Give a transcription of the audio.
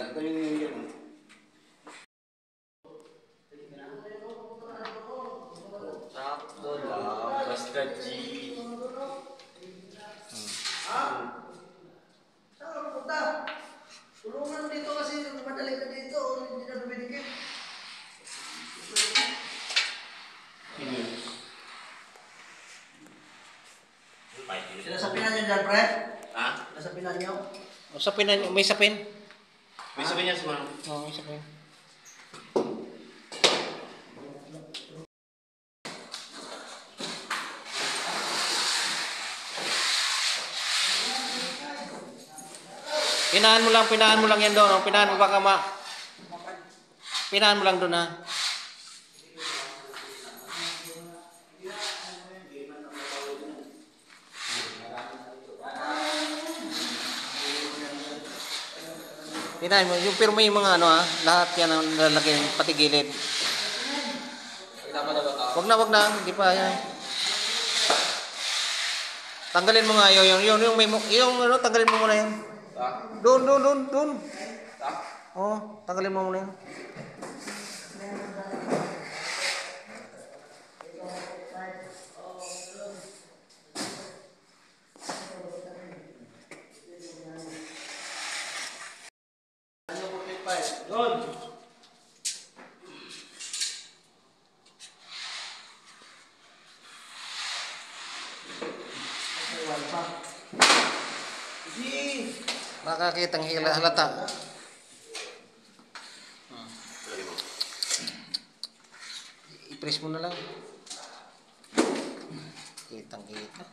Ito yung yan. Sakto lang. Basta G. Saan ka pupunta? Tulungan dito kasi madali ka dito. Hindi na dumidikit. Sinasapinan nyo dyan, pre? Ha? Sinasapinan nyo? O, sapin na, may sapin. May sabihin niya sumano. Oo, may sapin. Pinahan mo lang yan doon. Pinahan mo baka Pinahan mo lang doon ha. Pinahan mo. Pero may mga ano ha. Lahat yan ang lalaki. Pati gilid. Wag na. Hindi pa yan. Tanggalin mo nga yung ano, tanggalin mo muna yan. Doon. Oh, tanggalin mo muna yan. Doon. Nakakitang halata. I-press mo na lang. Kitang-kita.